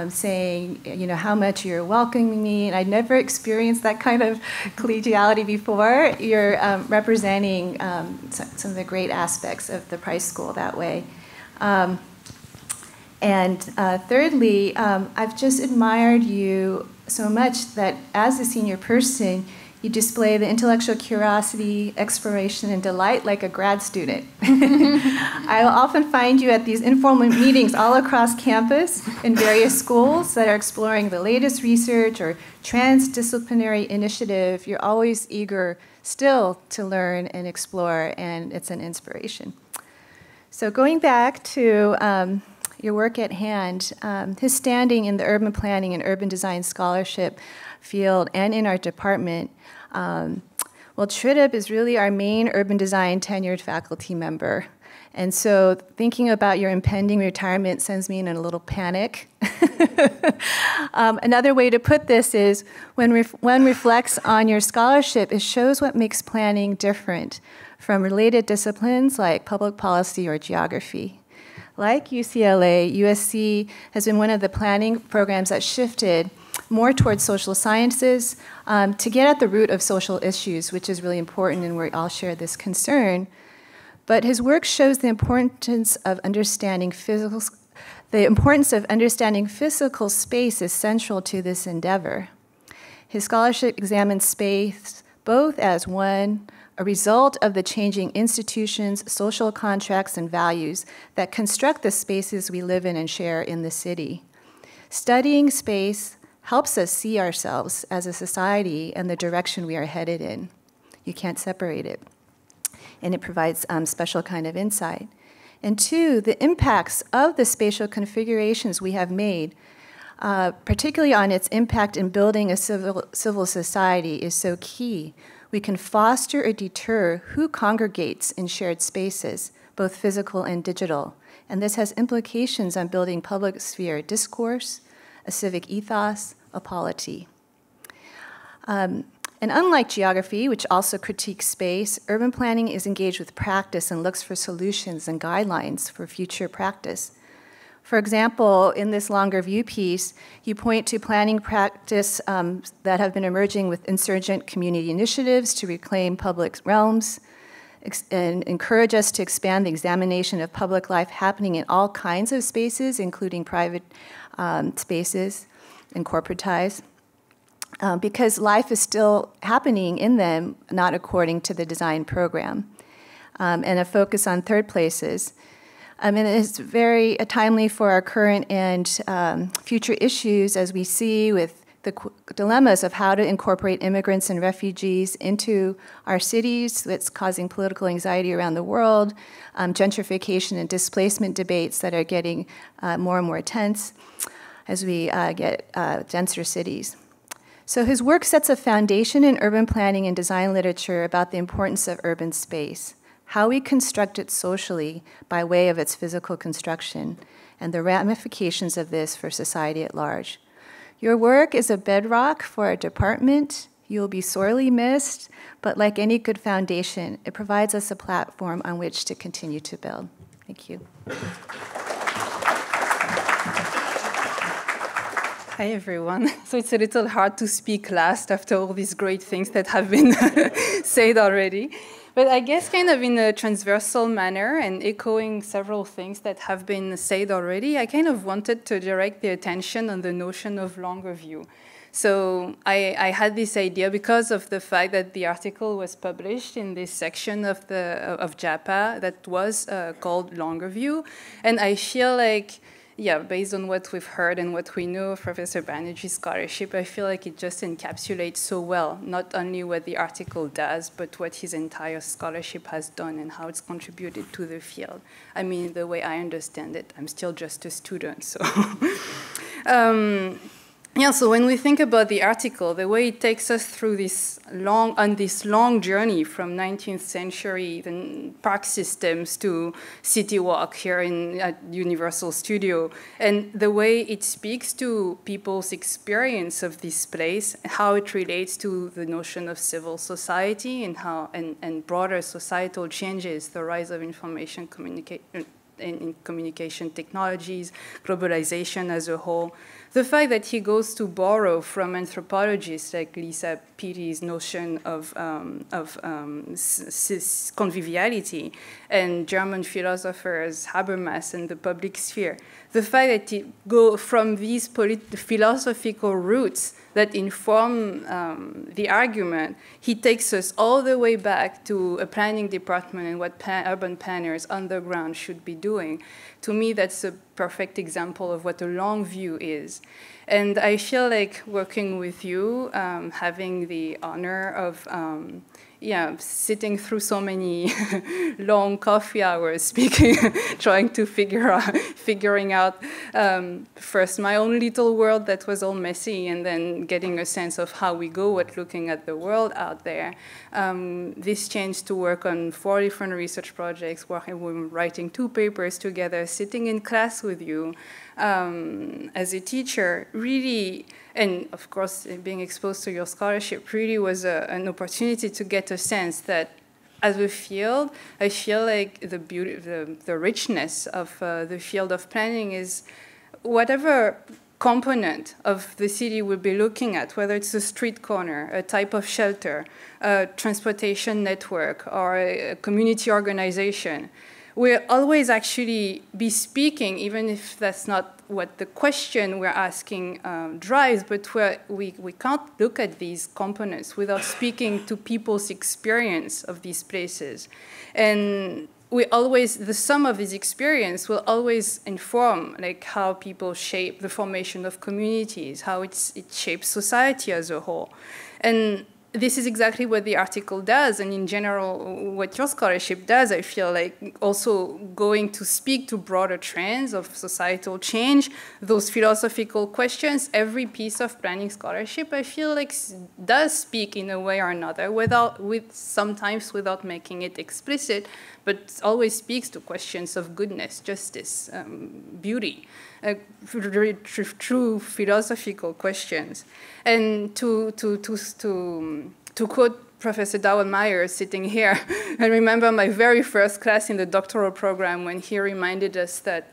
Speaker 5: saying, you know, how much you're welcoming me, and I'd never experienced that kind of collegiality before. You're representing some of the great aspects of the Price School that way. And thirdly, I've just admired you so much that as a senior person, you display the intellectual curiosity, exploration, and delight like a grad student. I will often find you at these informal meetings all across campus in various schools that are exploring the latest research or transdisciplinary initiative. You're always eager still to learn and explore, and it's an inspiration. So going back to your work at hand, his standing in the urban planning and urban design scholarship field and in our department, well, Tridib is really our main urban design tenured faculty member. And so thinking about your impending retirement sends me in a little panic. Another way to put this is when one reflects on your scholarship, it shows what makes planning different from related disciplines like public policy or geography. Like UCLA, USC has been one of the planning programs that shifted more towards social sciences to get at the root of social issues, which is really important, and we all share this concern. But his work shows the importance of understanding physical space is central to this endeavor. His scholarship examines space both as one, a result of the changing institutions, social contracts, and values that construct the spaces we live in and share in the city. Studying space helps us see ourselves as a society and the direction we are headed in. You can't separate it. And it provides special kind of insight. And two, the impacts of the spatial configurations we have made, particularly on its impact in building a civil society, is so key. We can foster or deter who congregates in shared spaces, both physical and digital. And this has implications on building public sphere discourse, a civic ethos, a polity. And unlike geography, which also critiques space, urban planning is engaged with practice and looks for solutions and guidelines for future practice. For example, in this longer view piece, you point to planning practice that have been emerging with insurgent community initiatives to reclaim public realms and encourage us to expand the examination of public life happening in all kinds of spaces, including private spaces and corporatized, because life is still happening in them, not according to the design program, and a focus on third places. And it's very timely for our current and future issues as we see with the dilemmas of how to incorporate immigrants and refugees into our cities that's causing political anxiety around the world, gentrification and displacement debates that are getting more and more tense as we get denser cities. So his work sets a foundation in urban planning and design literature about the importance of urban space, how we construct it socially by way of its physical construction, and the ramifications of this for society at large. Your work is a bedrock for our department. You will be sorely missed, but like any good foundation, it provides us a platform on which to continue to build. Thank you.
Speaker 6: Hi, everyone. So it's a little hard to speak last after all these great things that have been said already. But I guess kind of in a transversal manner and echoing several things that have been said already, I kind of wanted to direct the attention on the notion of longer view. So I had this idea because of the fact that the article was published in this section of JAPA that was called Longer View. And I feel like, yeah, based on what we've heard and what we know of Professor Banerjee's scholarship, I feel like it just encapsulates so well, not only what the article does, but what his entire scholarship has done and how it's contributed to the field. I mean, the way I understand it, I'm still just a student, so. Yeah, so when we think about the article, the way it takes us through this long journey from 19th century park systems to city walk here at Universal Studio, and the way it speaks to people's experience of this place, how it relates to the notion of civil society and how and broader societal changes, the rise of information communication technologies, globalization as a whole. The fact that he goes to borrow from anthropologists like Lisa Pity's notion of conviviality and German philosophers Habermas and the public sphere. The fact that he go from these philosophical roots that inform the argument, he takes us all the way back to a planning department and what urban planners on the ground should be doing. To me, that's a perfect example of what a long view is. And I feel like working with you, having the honor of sitting through so many long coffee hours, speaking, trying to figuring out first my own little world that was all messy, and then getting a sense of how we go at looking at the world out there. This changed to work on 4 different research projects, where we were writing 2 papers together, sitting in class with you as a teacher, really. And of course, being exposed to your scholarship really was an opportunity to get a sense that, as a field, I feel like the beauty, the richness of the field of planning is whatever component of the city we'll be looking at, whether it's a street corner, a type of shelter, a transportation network, or a community organization. We'll always actually be speaking, even if that's not what the question we're asking drives, but we can't look at these components without speaking to people's experience of these places. And the sum of this experience will always inform like how people shape the formation of communities, how it shapes society as a whole. And this is exactly what the article does, and in general, what your scholarship does, I feel like also going to speak to broader trends of societal change, those philosophical questions. Every piece of planning scholarship, I feel like, does speak in a way or another, sometimes without making it explicit, but always speaks to questions of goodness, justice, beauty. True philosophical questions. And to quote Professor Darwin Meyer sitting here, I remember my very first class in the doctoral program when he reminded us that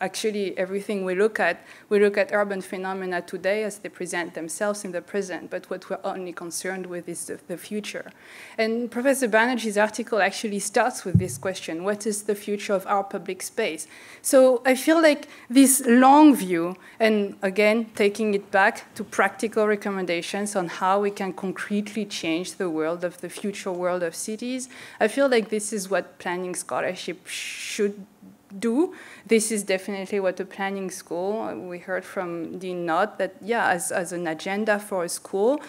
Speaker 6: actually everything we look at urban phenomena today as they present themselves in the present, but what we're only concerned with is the future. And Professor Banerjee's article actually starts with this question: what is the future of our public space? So I feel like this long view, and again, taking it back to practical recommendations on how we can concretely change the world of the future world of cities, I feel like this is what planning scholarship should do. This is definitely what a planning school, we heard from Dean Knott that, yeah, as an agenda for a school,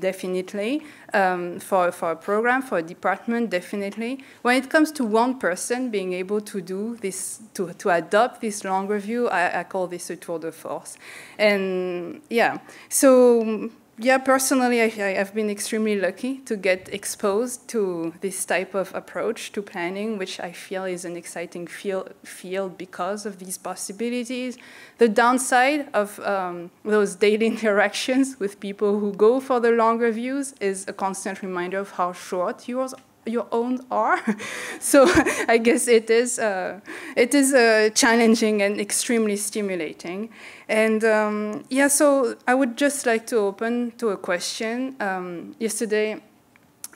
Speaker 6: definitely, for a program, for a department, definitely. When it comes to one person being able to do this, to adopt this longer view, I call this a tour de force. And yeah, so yeah, personally, I've been extremely lucky to get exposed to this type of approach to planning, which I feel is an exciting field because of these possibilities. The downside of those daily interactions with people who go for the longer views is a constant reminder of how short yours your own R. So I guess it is challenging and extremely stimulating. And yeah, so I would just like to open to a question. Yesterday,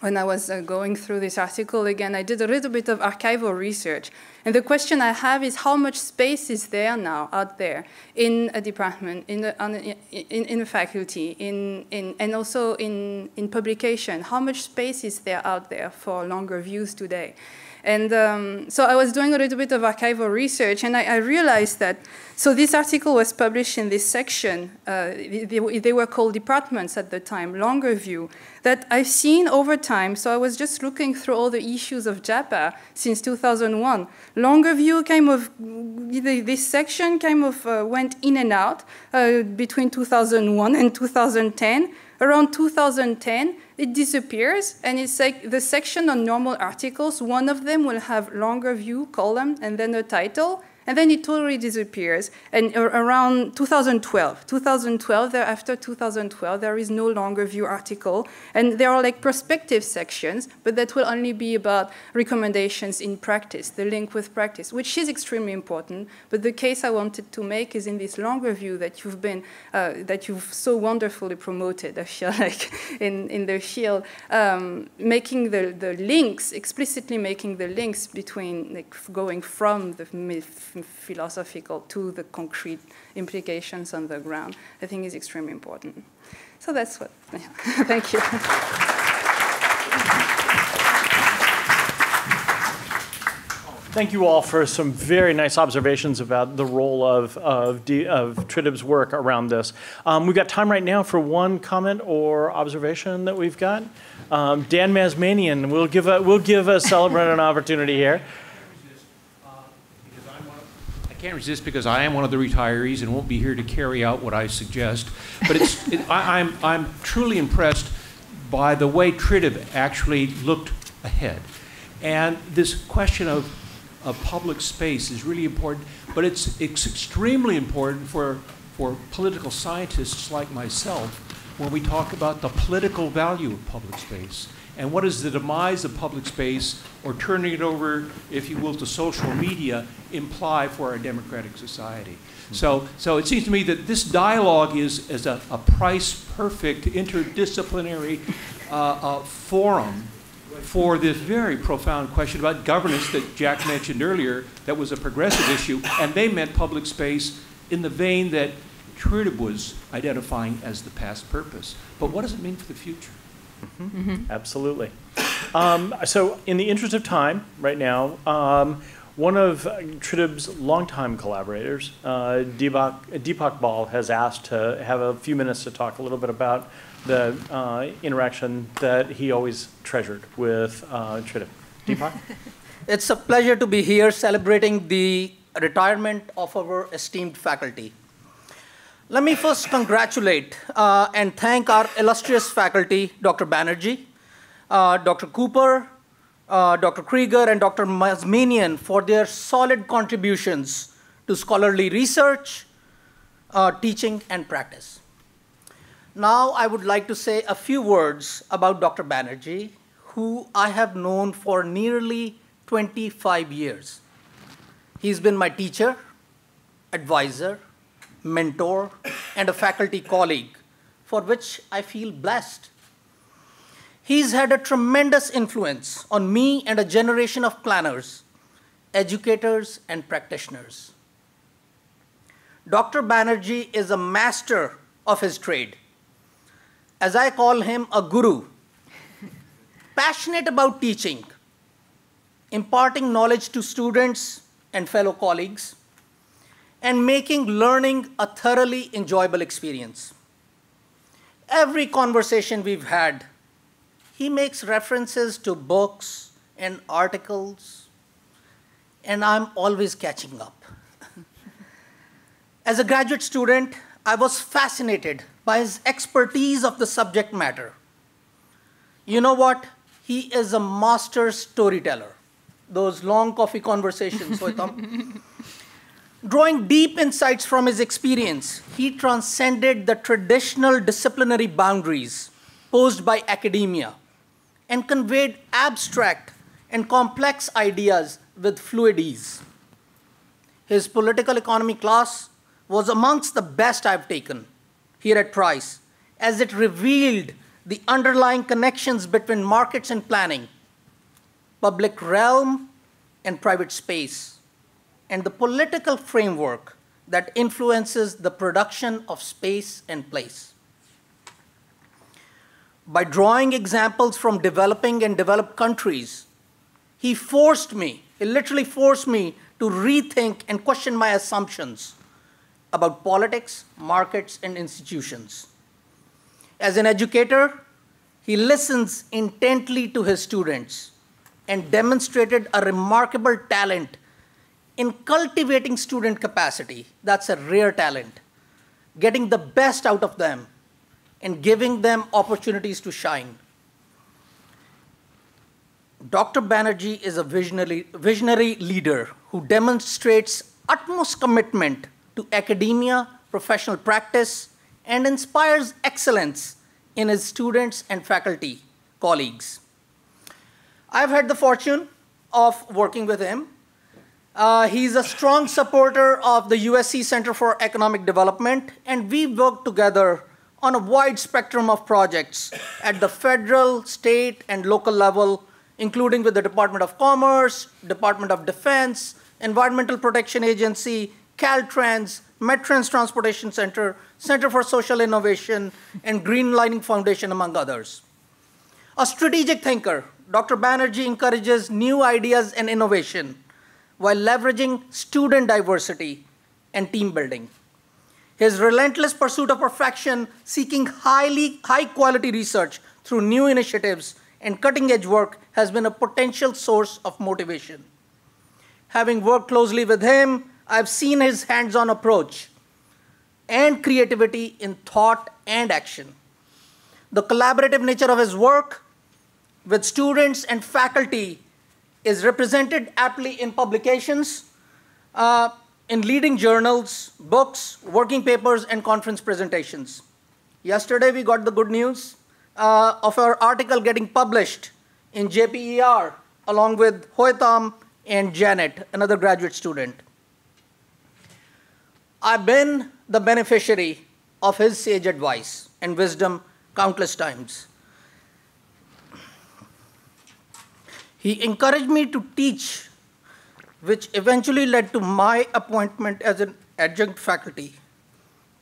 Speaker 6: when I was going through this article again, I did a little bit of archival research. And the question I have is how much space is there now out there in a department, in a faculty, and also in publication? How much space is there out there for longer views today? And so I was doing a little bit of archival research, and I realized that, so this article was published in this section. They were called departments at the time, longer view, that I've seen over time. So I was just looking through all the issues of JAPA since 2001. Longer view kind of, this section kind of went in and out between 2001 and 2010. Around 2010, it disappears, and it's like the section on normal articles, one of them will have longer view column and then a title, and then it totally disappears. And around 2012, thereafter 2012, there is no longer view article, and there are like prospective sections, but that will only be about recommendations in practice, the link with practice, which is extremely important. But the case I wanted to make is in this longer view that you've so wonderfully promoted, I feel like, in the field, making the links, explicitly making the links between, like, going from the philosophical to the concrete implications on the ground, I think is extremely important. So that's what, yeah. Thank you.
Speaker 2: Thank you all for some very nice observations about the role of Tridib's work around this. We've got time right now for one comment or observation that we've got. Dan Mazmanian, we'll give a celebrant an opportunity here.
Speaker 7: I can't resist because I am one of the retirees and won't be here to carry out what I suggest. But I'm truly impressed by the way Tridib actually looked ahead. And this question of public space is really important, but it's extremely important for political scientists like myself when we talk about the political value of public space. And what is the demise of public space, or turning it over, if you will, to social media, imply for our democratic society? So it seems to me that this dialogue is a price-perfect, interdisciplinary forum for this very profound question about governance that Jack mentioned earlier, that was a progressive issue, and they meant public space in the vein that Tridib was identifying as the past purpose. But what does it mean for the future?
Speaker 2: Mm-hmm. Mm-hmm. Absolutely. So in the interest of time right now, one of Tridib's longtime collaborators, Deepak Bal, has asked to have a few minutes to talk a little bit about the interaction that he always treasured with Tridib. Deepak?
Speaker 8: It's a pleasure to be here celebrating the retirement of our esteemed faculty. Let me first congratulate and thank our illustrious faculty, Dr. Banerjee, Dr. Cooper, Dr. Krieger, and Dr. Mazmanian for their solid contributions to scholarly research, teaching, and practice. Now I would like to say a few words about Dr. Banerjee, who I have known for nearly 25 years. He's been my teacher, advisor, mentor, and a faculty colleague, for which I feel blessed. He's had a tremendous influence on me and a generation of planners, educators, and practitioners. Dr. Banerjee is a master of his trade. As I call him, a guru, passionate about teaching, imparting knowledge to students and fellow colleagues, and making learning a thoroughly enjoyable experience. Every conversation we've had, he makes references to books and articles, and I'm always catching up. As a graduate student, I was fascinated by his expertise of the subject matter. You know what? He is a master storyteller. Those long coffee conversations, Huê-Tâm. Drawing deep insights from his experience, he transcended the traditional disciplinary boundaries posed by academia and conveyed abstract and complex ideas with fluid ease. His political economy class was amongst the best I've taken here at Price, as it revealed the underlying connections between markets and planning, public realm and private space, and the political framework that influences the production of space and place. By drawing examples from developing and developed countries, he literally forced me to rethink and question my assumptions about politics, markets, and institutions. As an educator, he listens intently to his students and demonstrated a remarkable talent in cultivating student capacity. That's a rare talent, getting the best out of them and giving them opportunities to shine. Dr. Banerjee is a visionary leader who demonstrates utmost commitment to academia, professional practice, and inspires excellence in his students and faculty colleagues. I've had the fortune of working with him. He's a strong supporter of the USC Center for Economic Development, and we work together on a wide spectrum of projects at the federal, state, and local level, including with the Department of Commerce, Department of Defense, Environmental Protection Agency, Caltrans, Medtrans Transportation Center, Center for Social Innovation, and Green Lining Foundation, among others. A strategic thinker, Dr. Banerjee encourages new ideas and innovation while leveraging student diversity and team building. His relentless pursuit of perfection, seeking high-quality research through new initiatives and cutting-edge work has been a potential source of motivation. Having worked closely with him, I've seen his hands-on approach and creativity in thought and action. The collaborative nature of his work with students and faculty is represented aptly in publications, in leading journals, books, working papers, and conference presentations. Yesterday, we got the good news of our article getting published in JPER, along with Huê-Tâm and Janet, another graduate student. I've been the beneficiary of his sage advice and wisdom countless times. He encouraged me to teach, which eventually led to my appointment as an adjunct faculty.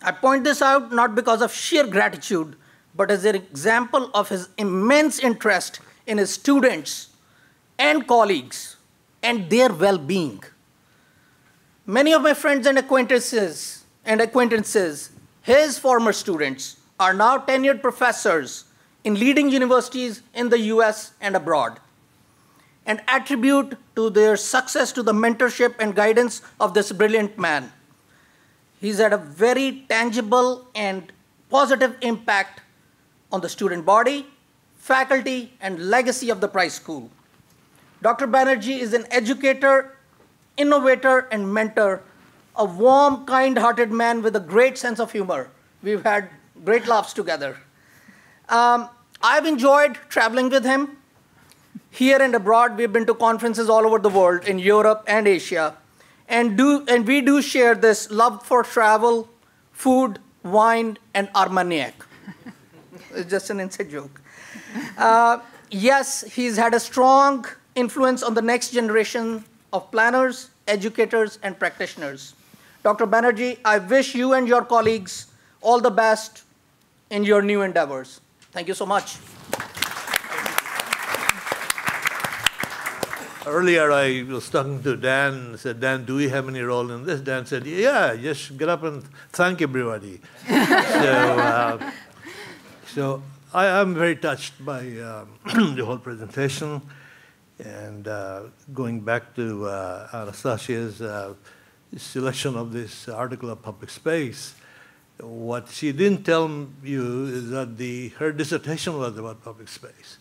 Speaker 8: I point this out not because of sheer gratitude, but as an example of his immense interest in his students and colleagues and their well-being. Many of my friends and acquaintances, his former students, are now tenured professors in leading universities in the US and abroad, and attribute to their success to the mentorship and guidance of this brilliant man. He's had a very tangible and positive impact on the student body, faculty, and legacy of the Price School. Dr. Banerjee is an educator, innovator, and mentor, a warm, kind-hearted man with a great sense of humor. We've had great laughs together. I've enjoyed traveling with him. Here and abroad, we've been to conferences all over the world, in Europe and Asia, and we do share this love for travel, food, wine, and Armagnac. It's just an inside joke. Yes, he's had a strong influence on the next generation of planners, educators, and practitioners. Dr. Banerjee, I wish you and your colleagues all the best in your new endeavors. Thank you so much.
Speaker 9: Earlier, I was talking to Dan and said, Dan, do we have any role in this? Dan said, yeah, just get up and thank everybody. So I'm very touched by the whole presentation. And going back to Anastasia's selection of this article of public space, what she didn't tell you is that her dissertation was about public space.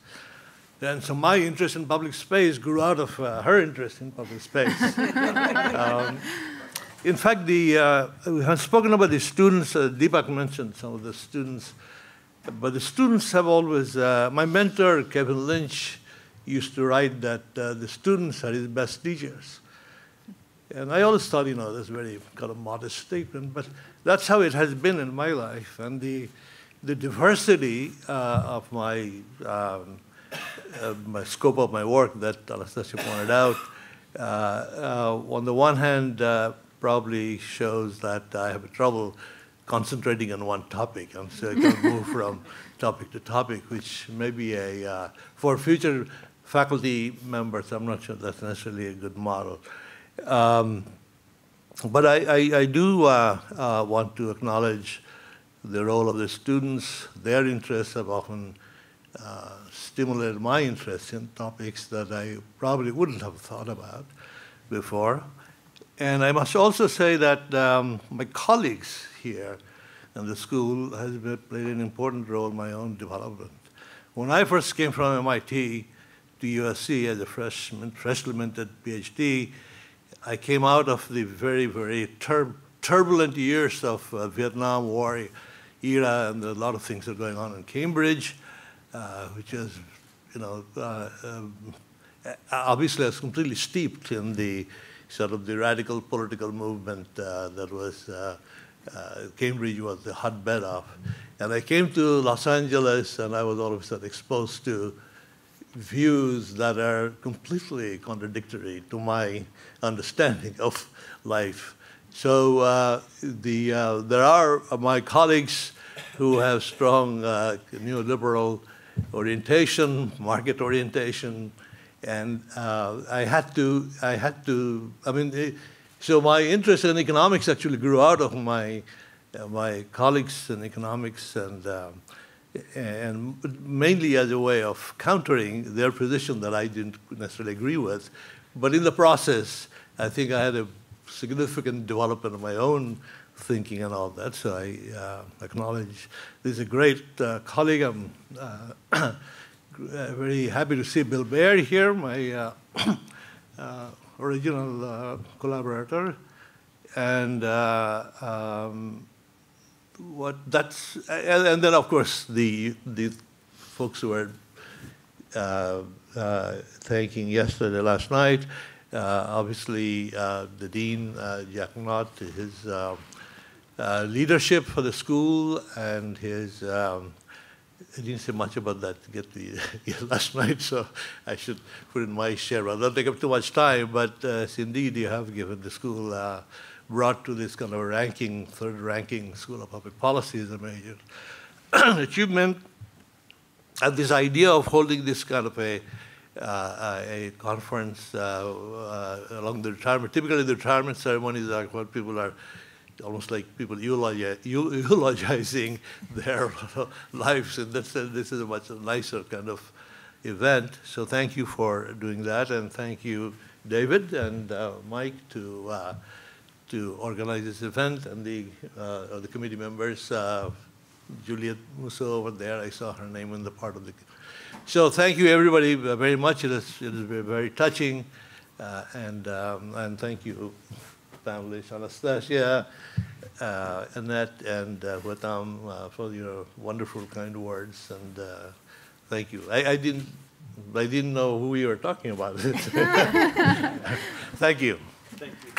Speaker 9: And so my interest in public space grew out of her interest in public space. In fact, we have spoken about the students. Deepak mentioned some of the students. But the students have always, my mentor, Kevin Lynch, used to write that the students are his best teachers. And I always thought, you know, that's a very kind of modest statement, but that's how it has been in my life. And the diversity of my scope of my work that Anastasia pointed out, on the one hand, probably shows that I have trouble concentrating on one topic, and so I can move from topic to topic, which may be for future faculty members, I'm not sure that's necessarily a good model. But I do want to acknowledge the role of the students. Their interests have often stimulated my interest in topics that I probably wouldn't have thought about before. And I must also say that my colleagues here in the school has played an important role in my own development. When I first came from MIT to USC as a freshly minted PhD, I came out of the very, very turbulent years of Vietnam War era, and a lot of things are going on in Cambridge, which is, you know, obviously I was completely steeped in the sort of the radical political movement that was, Cambridge was the hotbed of. And I came to Los Angeles, and I was all of a sudden exposed to views that are completely contradictory to my understanding of life. So there are my colleagues who have strong neoliberal orientation, market orientation, and so my interest in economics actually grew out of my colleagues in economics, and mainly as a way of countering their position that I didn't necessarily agree with. But in the process, I think I had a significant development of my own thinking and all that. So I acknowledge this is a great colleague. I'm very happy to see Bill Baer here, my original collaborator. And and then of course the folks who were thanking yesterday, last night, obviously the Dean, Jack Knott, his leadership for the school, and his, I didn't say much about that to get the last night, so I should put in my share. I'll not take up too much time, but indeed you have given the school, brought to this kind of ranking, third ranking School of Public Policy as a major achievement. And this idea of holding this kind of a conference along the retirement, typically the retirement ceremonies are what people are, almost like people eulogizing their lives, and this is a much nicer kind of event. So thank you for doing that, and thank you, David and Mike, to organize this event, and the committee members, Juliet Musso over there, I saw her name in the part of the. So thank you everybody very much. It is very touching, and thank you, families, Anastasia, Annette, and Huê-Tâm, for your wonderful kind words, and thank you. I didn't know who you were talking about. Thank you.
Speaker 2: Thank you.